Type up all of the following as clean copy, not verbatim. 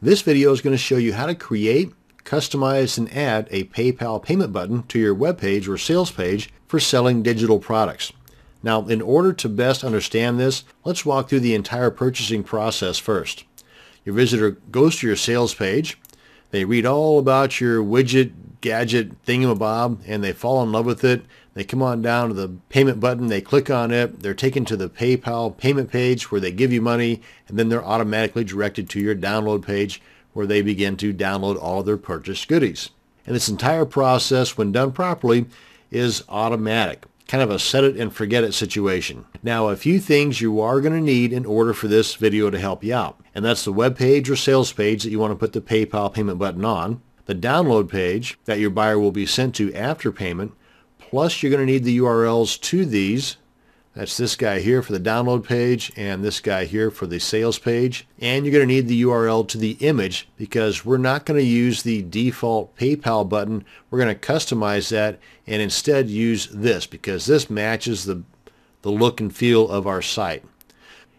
This video is going to show you how to create, customize, and add a PayPal payment button to your web page or sales page for selling digital products. Now, in order to best understand this, let's walk through the entire purchasing process first. Your visitor goes to your sales page, they read all about your widget, gadget, thingamabob, and they fall in love with it. They come on down to the payment button, they click on it, they're taken to the PayPal payment page where they give you money, and then they're automatically directed to your download page where they begin to download all of their purchased goodies. And this entire process, when done properly, is automatic. Kind of a set it and forget it situation. Now, a few things you are going to need in order for this video to help you out. And that's the web page or sales page that you want to put the PayPal payment button on, the download page that your buyer will be sent to after payment, plus you're going to need the URLs to these. That's this guy here for the download page and this guy here for the sales page. And you're going to need the URL to the image because we're not going to use the default PayPal button. We're going to customize that and instead use this because this matches the look and feel of our site.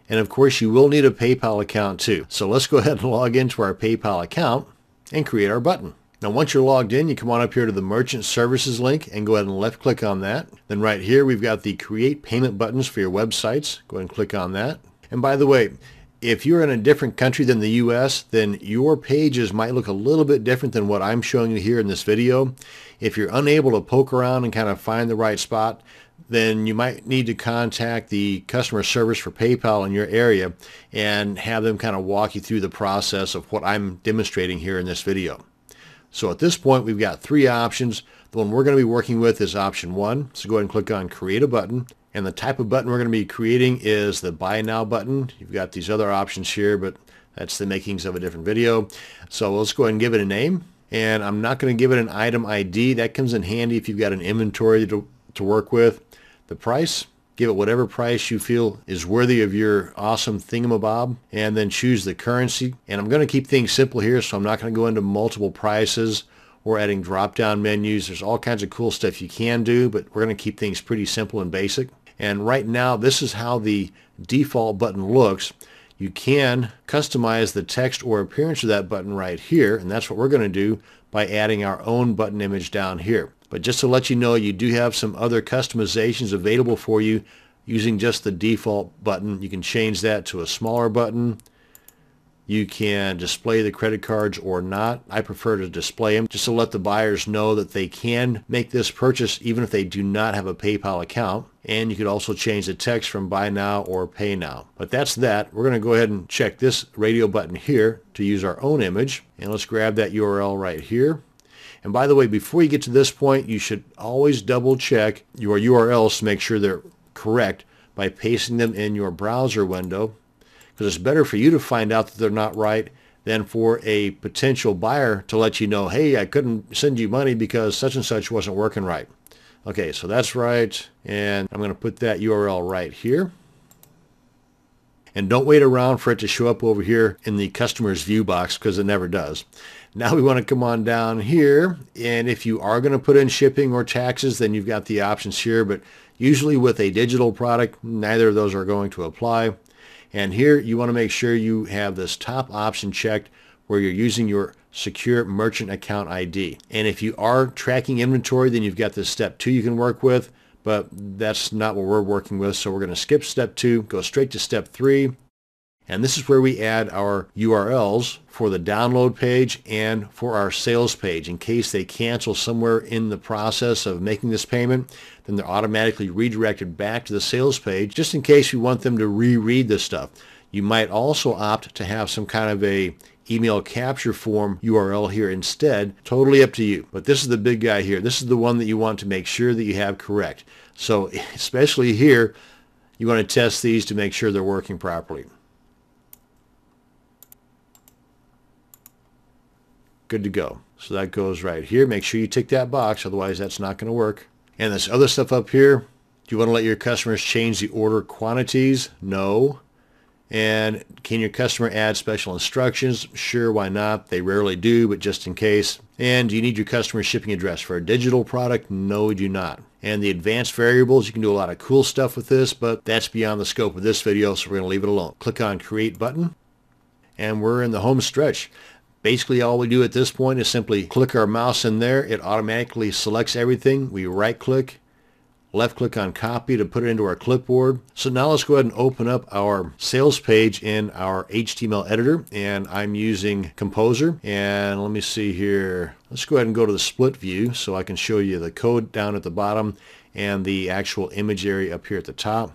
And of course you will need a PayPal account too. So let's go ahead and log into our PayPal account and create our button. Now once you're logged in, you come on up here to the Merchant Services link and go ahead and left click on that. Then right here we've got the Create Payment buttons for your websites. Go ahead and click on that. And by the way, if you're in a different country than the US, then your pages might look a little bit different than what I'm showing you here in this video. If you're unable to poke around and kind of find the right spot, then you might need to contact the customer service for PayPal in your area and have them kind of walk you through the process of what I'm demonstrating here in this video. So at this point, we've got three options. The one we're going to be working with is option 1. So go ahead and click on Create a Button. And the type of button we're going to be creating is the Buy Now button. You've got these other options here, but that's the makings of a different video. So let's go ahead and give it a name. And I'm not going to give it an item ID. That comes in handy if you've got an inventory to work with. The price, give it whatever price you feel is worthy of your awesome thingamabob, and then choose the currency. And I'm going to keep things simple here, so I'm not going to go into multiple prices or adding drop-down menus. There's all kinds of cool stuff you can do, but we're going to keep things pretty simple and basic. And right now, this is how the default button looks. You can customize the text or appearance of that button right here, and that's what we're going to do by adding our own button image down here. But just to let you know, you do have some other customizations available for you using just the default button. You can change that to a smaller button. You can display the credit cards or not. I prefer to display them just to let the buyers know that they can make this purchase even if they do not have a PayPal account. And you could also change the text from Buy Now or Pay Now. But that's that. We're going to go ahead and check this radio button here to use our own image. And let's grab that URL right here. And by the way, before you get to this point, you should always double check your URLs to make sure they're correct by pasting them in your browser window, because it's better for you to find out that they're not right than for a potential buyer to let you know, hey, I couldn't send you money because such and such wasn't working right. Okay, so that's right, and I'm going to put that URL right here. And don't wait around for it to show up over here in the customer's view box because it never does. Now we want to come on down here, and if you are going to put in shipping or taxes, then you've got the options here, but usually with a digital product, neither of those are going to apply. And here you want to make sure you have this top option checked where you're using your secure merchant account ID. And if you are tracking inventory, then you've got this step 2 you can work with, but that's not what we're working with. So we're going to skip step 2, go straight to step 3. And this is where we add our URLs for the download page and for our sales page. In case they cancel somewhere in the process of making this payment, then they're automatically redirected back to the sales page, just in case you want them to reread this stuff. You might also opt to have some kind of a email capture form URL here instead. Totally up to you. But this is the big guy here. This is the one that you want to make sure that you have correct. So especially here, you want to test these to make sure they're working properly. Good to go. So that goes right here. Make sure you tick that box, otherwise that's not going to work. And this other stuff up here, do you want to let your customers change the order quantities? No. And can your customer add special instructions? Sure, why not? They rarely do, but just in case. And do you need your customer's shipping address for a digital product? No, we do not. And the advanced variables, you can do a lot of cool stuff with this, but that's beyond the scope of this video, so we're going to leave it alone. Click on Create button. And we're in the home stretch. Basically all we do at this point is simply click our mouse in there. It automatically selects everything. We right click, left click on copy to put it into our clipboard. So now let's go ahead and open up our sales page in our HTML editor, and I'm using Composer. And let me see here. Let's go ahead and go to the split view so I can show you the code down at the bottom and the actual image area up here at the top.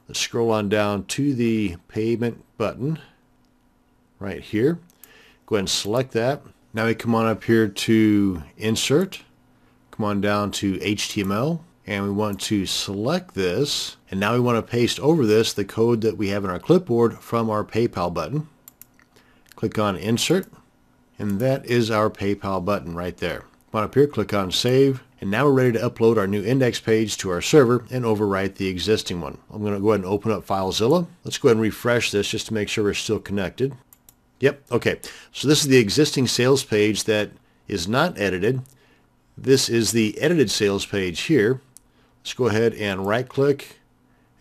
Let's scroll on down to the payment button right here. Go ahead and select that. Now we come on up here to Insert. Come on down to HTML. And we want to select this, and now we want to paste over this the code that we have in our clipboard from our PayPal button. Click on Insert, and that is our PayPal button right there. Come on up here, click on Save, and now we're ready to upload our new index page to our server and overwrite the existing one. I'm going to go ahead and open up FileZilla. Let's go ahead and refresh this just to make sure we're still connected. Yep, okay. So this is the existing sales page that is not edited. This is the edited sales page here. Let's go ahead and right click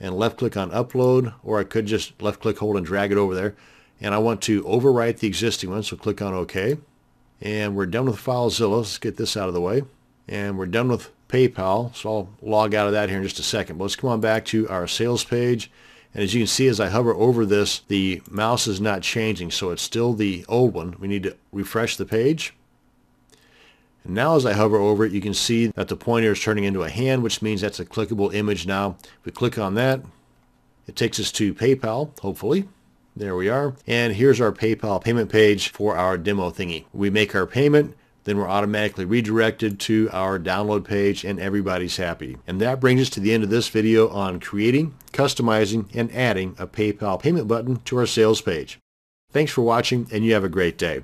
and left click on upload, or I could just left click, hold, and drag it over there. And I want to overwrite the existing one, so click on OK. And we're done with FileZilla. Let's get this out of the way. And we're done with PayPal, so I'll log out of that here in just a second. But let's come on back to our sales page. And as you can see, as I hover over this, the mouse is not changing, so it's still the old one. We need to refresh the page. And now as I hover over it, you can see that the pointer is turning into a hand, which means that's a clickable image now. If we click on that, it takes us to PayPal, hopefully. There we are. And here's our PayPal payment page for our demo thingy. We make our payment, then we're automatically redirected to our download page, and everybody's happy. And that brings us to the end of this video on creating, customizing, and adding a PayPal payment button to our sales page. Thanks for watching, and you have a great day.